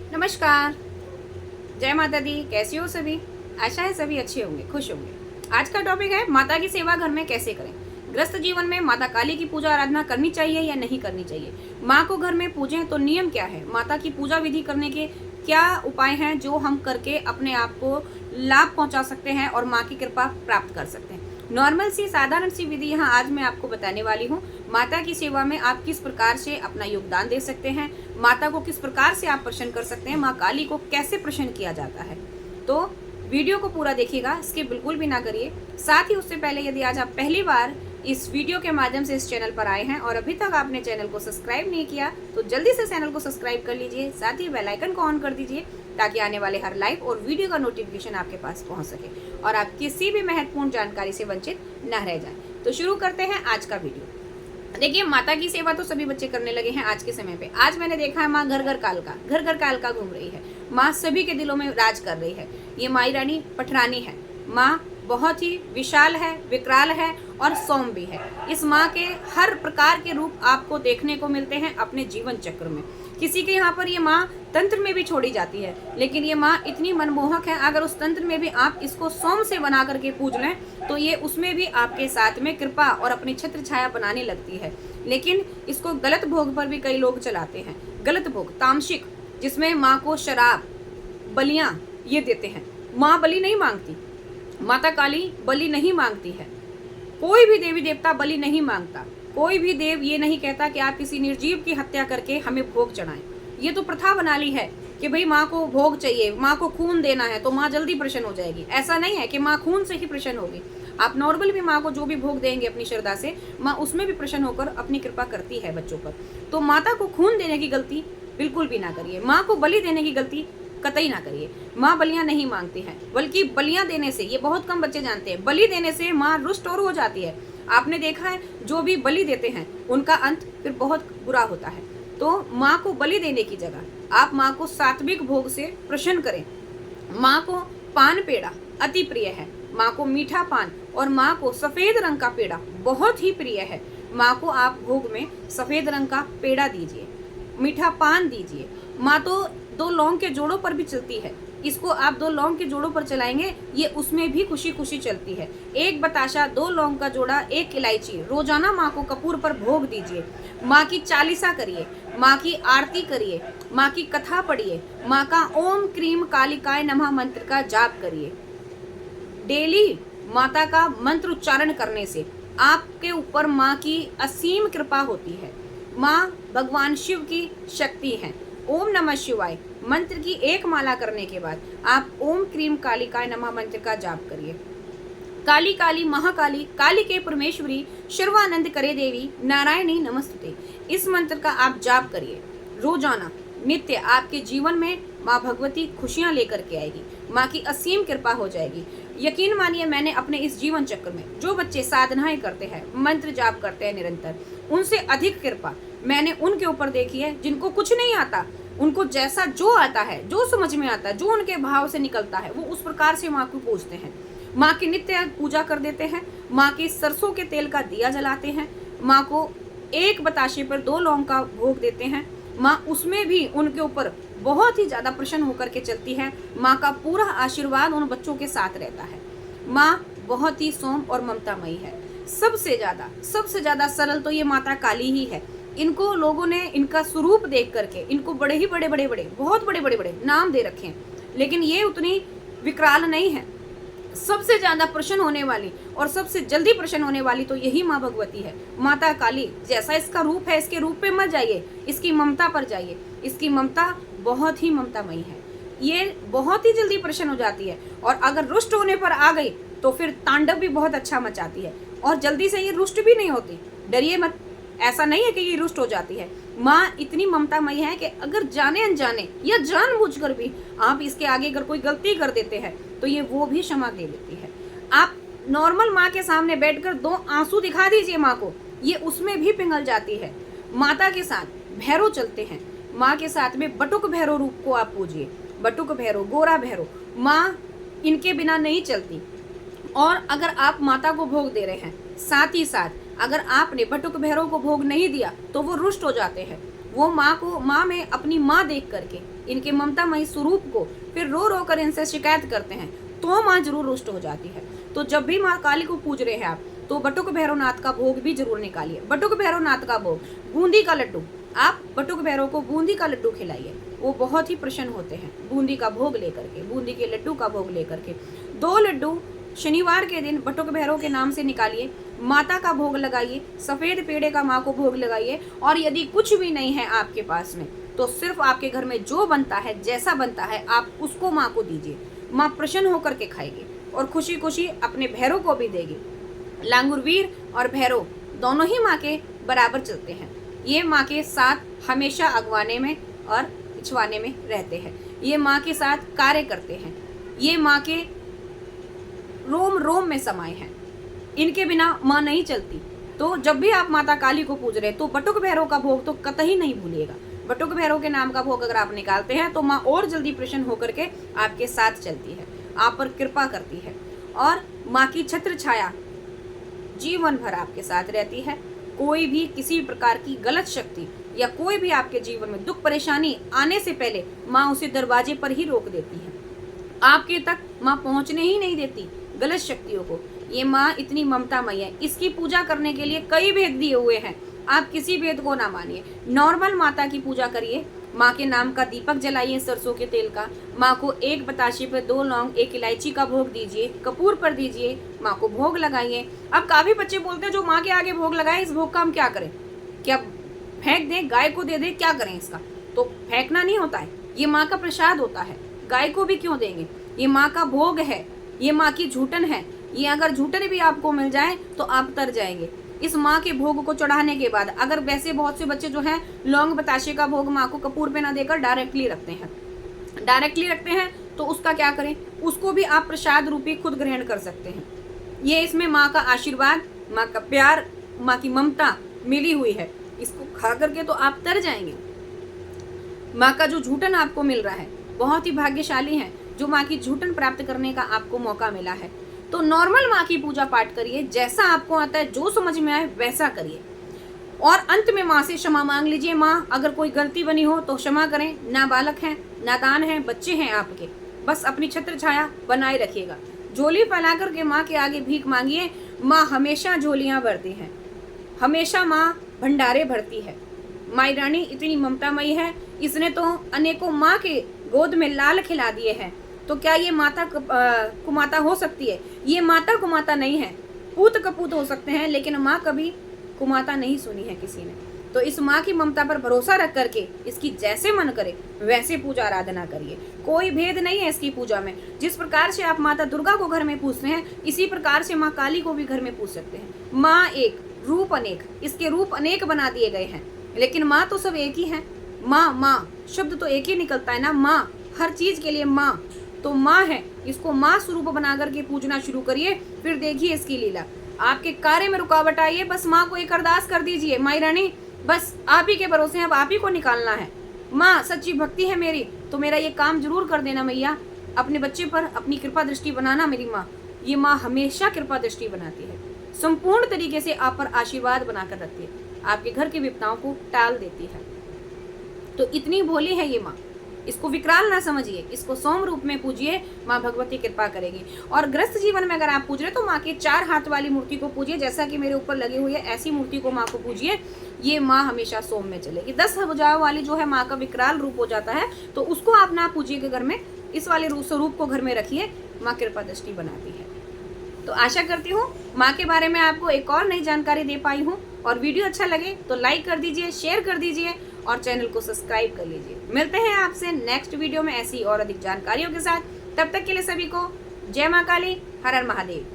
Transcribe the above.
नमस्कार। जय माता दी। कैसी हो सभी? आशा है सभी अच्छे होंगे, खुश होंगे। आज का टॉपिक है माता की सेवा घर में कैसे करें। ग्रस्त जीवन में माता काली की पूजा आराधना करनी चाहिए या नहीं करनी चाहिए? माँ को घर में पूजें तो नियम क्या है? माता की पूजा विधि करने के क्या उपाय हैं जो हम करके अपने आप को लाभ पहुंचा सकते हैं और माँ की कृपा प्राप्त कर सकते हैं? नॉर्मल सी साधारण सी विधि यहाँ आज मैं आपको बताने वाली हूँ। माता की सेवा में आप किस प्रकार से अपना योगदान दे सकते हैं, माता को किस प्रकार से आप प्रसन्न कर सकते हैं, माँ काली को कैसे प्रसन्न किया जाता है। तो वीडियो को पूरा देखिएगा, स्किप बिल्कुल भी ना करिए। साथ ही उससे पहले यदि आज आप पहली बार इस वीडियो के माध्यम से इस चैनल पर आए हैं और अभी तक आपने चैनल को सब्सक्राइब नहीं किया तो जल्दी से चैनल को सब्सक्राइब कर लीजिए। साथ ही बेल आइकन को ऑन कर दीजिए ताकि आने वाले हर लाइव और वीडियो का नोटिफिकेशन आपके पास पहुंच सके और आप किसी भी महत्वपूर्ण जानकारी से वंचित न रह जाएं। तो शुरू करते हैं आज का वीडियो। देखिए, माता की सेवा तो सभी बच्चे करने लगे हैं आज के समय पे। आज मैंने देखा है माँ घर घर कालका घूम रही है। माँ सभी के दिलों में राज कर रही है। ये माई रानी पठरानी है। माँ बहुत ही विशाल है, विकराल है और सौम्य भी है। इस माँ के हर प्रकार के रूप आपको देखने को मिलते हैं अपने जीवन चक्र में। किसी के यहाँ पर ये माँ तंत्र में भी छोड़ी जाती है, लेकिन ये माँ इतनी मनमोहक है, अगर उस तंत्र में भी आप इसको सौम्य से बना करके पूज लें तो ये उसमें भी आपके साथ में कृपा और अपनी छत्र छाया बनाने लगती है। लेकिन इसको गलत भोग पर भी कई लोग चलाते हैं। गलत भोग तामसिक, जिसमें माँ को शराब, बलियां ये देते हैं। माँ बलि नहीं मांगती, माता काली बलि नहीं मांगती है। कोई भी देवी देवता बलि नहीं मांगता। कोई भी देव ये नहीं कहता कि आप किसी निर्जीव की हत्या करके हमें भोग चढ़ाएं। ये तो प्रथा बना ली है कि भाई माँ को भोग चाहिए, माँ को खून देना है तो माँ जल्दी प्रसन्न हो जाएगी। ऐसा नहीं है कि माँ खून से ही प्रसन्न होगी। आप नॉर्मल भी माँ को जो भी भोग देंगे अपनी श्रद्धा से, माँ उसमें भी प्रसन्न होकर अपनी कृपा करती है बच्चों पर। तो माता को खून देने की गलती बिल्कुल भी ना करिए। माँ को बलि देने की गलती कतई ना करिए। माँ बलियां नहीं मांगती है, बल्कि बलियां देने से, ये बहुत कम बच्चे जानते हैं, बलि देने से माँ रुष्ट और हो जाती है। आपने देखा है जो भी बलि देते हैं उनका अंत फिर बहुत बुरा होता है। तो माँ को बलि देने की जगह आप माँ को सात्विक भोग से प्रसन्न करें। माँ को पान पेड़ा अति प्रिय है। माँ को मीठा पान और माँ को सफेद रंग का पेड़ा बहुत ही प्रिय है। माँ को आप भोग में सफेद रंग का पेड़ा दीजिए, मीठा पान दीजिए। माँ तो 2 लौंग के जोड़ों पर भी चलती है। इसको आप 2 लौंग के जोड़ों पर चलाएंगे, ये उसमें भी खुशी खुशी चलती है। 1 बताशा, 2 लौंग का जोड़ा, 1 इलायची रोजाना माँ को कपूर पर भोग दीजिए। माँ की चालीसा करिए, माँ की आरती करिए, माँ की कथा पढ़िए, माँ का ओम क्रीम कालिकाय नमः मंत्र का जाप करिए। डेली माता का मंत्र उच्चारण करने से आपके ऊपर माँ की असीम कृपा होती है। माँ भगवान शिव की शक्ति है। ओम नमः शिवाय मंत्र की 1 माला करने के बाद आप ओम क्रीम कालिकाय नमः मंत्र का जाप करिए। काली काली महाकाली काली के परमेश्वरी सर्वानंद करे देवी नारायणी नमस्ते, इस मंत्र का आप जाप करिए रोजाना नित्य। आपके जीवन में माँ भगवती खुशियां लेकर के आएगी, माँ की असीम कृपा हो जाएगी। यकीन मानिए, मैंने अपने इस जीवन चक्र में जो बच्चे साधनाएं करते हैं, मंत्र जाप करते हैं निरंतर, उनसे अधिक कृपा मैंने उनके ऊपर देखी है जिनको कुछ नहीं आता। उनको जैसा जो आता है, जो समझ में आता है, जो उनके भाव से निकलता है, वो उस प्रकार से माँ को पूजते हैं। माँ की नित्य पूजा कर देते हैं। माँ के सरसों के तेल का दिया जलाते हैं। माँ को 1 बताशे पर 2 लौंग का भोग देते हैं। माँ उसमें भी उनके ऊपर बहुत ही ज्यादा प्रसन्न होकर के चलती है। माँ का पूरा आशीर्वाद उन बच्चों के साथ रहता है। माँ बहुत ही सौम्य और ममतामयी है। सबसे ज्यादा सरल तो ये माता काली ही है। इनको लोगों ने इनका स्वरूप देख करके इनको बड़े बहुत बड़े नाम दे रखे हैं, लेकिन ये उतनी विकराल नहीं है। सबसे ज्यादा प्रसन्न होने वाली और सबसे जल्दी प्रसन्न होने वाली तो यही माँ भगवती है, माता काली। जैसा इसका रूप है, इसके रूप पे मत जाइए, इसकी ममता पर जाइए। इसकी ममता बहुत ही ममतामयी है। ये बहुत ही जल्दी प्रसन्न हो जाती है और अगर रुष्ट होने पर आ गई तो फिर तांडव भी बहुत अच्छा मचाती है और जल्दी से ये रुष्ट भी नहीं होती। डरिए मत, ऐसा नहीं है कि ये रुष्ट हो जाती है। माँ इतनी ममतामयी है कि अगर जाने अनजाने या जानबूझकर भी आप इसके आगे अगर कोई गलती कर देते हैं तो ये वो भी क्षमा दे देती है। आप नॉर्मल माँ के सामने बैठकर 2 आंसू दिखा दीजिए माँ को, ये उसमें भी पिघल जाती है। माता के साथ भैरव चलते हैं। माँ के साथ में बटुक भैरव रूप को आप पूजिए। बटुक भैरव, गोरा भैरव, माँ इनके बिना नहीं चलती। और अगर आप माता को भोग दे रहे हैं, साथ ही साथ अगर आपने बटुक भैरव को भोग नहीं दिया तो वो रुष्ट हो जाते हैं। वो माँ में अपनी माँ देख करके, इनके ममतामयी स्वरूप को फिर रो रो कर इनसे शिकायत करते हैं, तो माँ जरूर रुष्ट हो जाती है। तो जब भी माँ काली को पूज रहे हैं आप, तो बटुक भैरवनाथ का भोग भी जरूर निकालिए। बटुक भैरवनाथ का भोग, बूंदी का लड्डू, आप बटुक भैरव को बूंदी का लड्डू खिलाइए, वो बहुत ही प्रसन्न होते हैं। बूंदी का भोग लेकर के, बूंदी के लड्डू का भोग लेकर के 2 लड्डू शनिवार के दिन बटुक भैरव के नाम से निकालिए, माता का भोग लगाइए, सफेद पेड़े का माँ को भोग लगाइए। और यदि कुछ भी नहीं है आपके पास में, तो सिर्फ आपके घर में जो बनता है, जैसा बनता है, आप उसको माँ को दीजिए। माँ प्रसन्न होकर के खाएगी और खुशी खुशी अपने भैरव को भी देगी। लांगुर वीर और भैरव दोनों ही माँ के बराबर चलते हैं। ये माँ के साथ हमेशा अगवाने में और पिछवाने में रहते हैं। ये माँ के साथ कार्य करते हैं। ये माँ के रोम रोम में समाये हैं। इनके बिना माँ नहीं चलती। तो जब भी आप माता काली को पूज रहे, तो बटुक भैरव का भोग तो कतई नहीं भूलिएगा। बटुक भैरव के नाम का भोग अगर आप निकालते हैं, तो माँ और जल्दी प्रसन्न होकर के आपके साथ चलती है, आप पर कृपा करती है, और माँ की छत्र छाया जीवन भर आपके साथ रहती है। कोई भी किसी प्रकार की गलत शक्ति या कोई भी आपके जीवन में दुख परेशानी आने से पहले माँ उसे दरवाजे पर ही रोक देती है। आपके तक माँ पहुँचने ही नहीं देती गलत शक्तियों को। ये माँ इतनी ममतामयी है। इसकी पूजा करने के लिए कई भेद दिए हुए हैं, आप किसी भेद को ना मानिए। नॉर्मल माता की पूजा करिए, माँ के नाम का दीपक जलाइए सरसों के तेल का, माँ को 1 बताशे पर 2 लौंग 1 इलायची का भोग दीजिए, कपूर पर दीजिए, माँ को भोग लगाइए। अब काफी बच्चे बोलते हैं जो माँ के आगे भोग लगाए, इस भोग का हम क्या करें? क्या फेंक दें, गाय को दे दें, क्या करें इसका? तो फेंकना नहीं होता है, ये माँ का प्रसाद होता है। गाय को भी क्यों देंगे? ये माँ का भोग है, ये माँ की झूठन है। ये अगर झूठन भी आपको मिल जाए तो आप तर जाएंगे। इस माँ के भोग को चढ़ाने के बाद, अगर वैसे बहुत से बच्चे जो हैं लौंग बताशे का भोग माँ को कपूर पे ना देकर डायरेक्टली रखते हैं, तो उसका क्या करें? उसको भी आप प्रसाद रूपी खुद ग्रहण कर सकते हैं। ये इसमें माँ का आशीर्वाद, माँ का प्यार, माँ की ममता मिली हुई है। इसको खा करके तो आप तर जाएंगे। माँ का जो झूठन आपको मिल रहा है, बहुत ही भाग्यशाली है जो माँ की झूठन प्राप्त करने का आपको मौका मिला है। तो नॉर्मल माँ की पूजा पाठ करिए, जैसा आपको आता है, जो समझ में आए वैसा करिए। और अंत में माँ से क्षमा मांग लीजिए। माँ, अगर कोई गलती बनी हो तो क्षमा करें। नाबालक हैं, नादान हैं, बच्चे हैं आपके, बस अपनी छत्र छाया बनाए रखिएगा। झोली फैला करके माँ के आगे भीख मांगिए। माँ हमेशा झोलियाँ भरती हैं, हमेशा माँ भंडारे भरती है। माई रानी इतनी ममतामयी है, इसने तो अनेकों माँ के गोद में लाल खिला दिए हैं। तो क्या ये माता कुमाता हो सकती है? ये माता कुमाता नहीं है, पूत कपूत हो सकते हैं, लेकिन माँ कभी कुमाता नहीं सुनी है किसी ने। तो इस माँ की ममता पर भरोसा रख करके इसकी जैसे मन करे वैसे पूजा आराधना करिए। कोई भेद नहीं है इसकी पूजा में। जिस प्रकार से आप माता दुर्गा को घर में पूजते हैं, इसी प्रकार से माँ काली को भी घर में पूज सकते हैं। माँ एक, रूप अनेक, इसके रूप अनेक बना दिए गए हैं, लेकिन माँ तो सब एक ही है। माँ शब्द तो एक ही निकलता है ना। माँ हर चीज के लिए माँ तो माँ है। इसको माँ स्वरूप बना करके पूजना शुरू करिए, फिर देखिए इसकी लीला। आपके कार्य में रुकावट आई है, बस माँ को एक अरदास कर दीजिए, माई रानी बस आप ही के भरोसे, अब आप ही को निकालना है। माँ सच्ची भक्ति है मेरी, तो मेरा ये काम जरूर कर देना मैया। अपने बच्चे पर अपनी कृपा दृष्टि बनाना मेरी माँ। ये माँ हमेशा कृपा दृष्टि बनाती है, संपूर्ण तरीके से आप पर आशीर्वाद बनाकर रखती है, आपके घर की विपदाओं को टाल देती है। तो इतनी भोली है ये माँ, इसको विकराल ना समझिए, इसको सोम रूप में पूजिए, माँ भगवती कृपा करेगी। और ग्रस्त जीवन में अगर आप पूज रहे तो माँ के 4 हाथ वाली मूर्ति को पूजिए, जैसा कि मेरे ऊपर लगी हुई है, ऐसी मूर्ति को माँ को पूजिए। ये माँ हमेशा सोम में चलेगी। 10 भुजाओं वाली जो है माँ का विकराल रूप हो जाता है, तो उसको आप ना पूजिए घर में, इस वाले स्वरूप को घर में रखिए, माँ कृपा दृष्टि बनाती है। तो आशा करती हूँ माँ के बारे में आपको एक और नई जानकारी दे पाई हूँ। और वीडियो अच्छा लगे तो लाइक कर दीजिए, शेयर कर दीजिए और चैनल को सब्सक्राइब कर लीजिए। मिलते हैं आपसे नेक्स्ट वीडियो में ऐसी और अधिक जानकारियों के साथ। तब तक के लिए सभी को जय माँ काली, हर हर महादेव।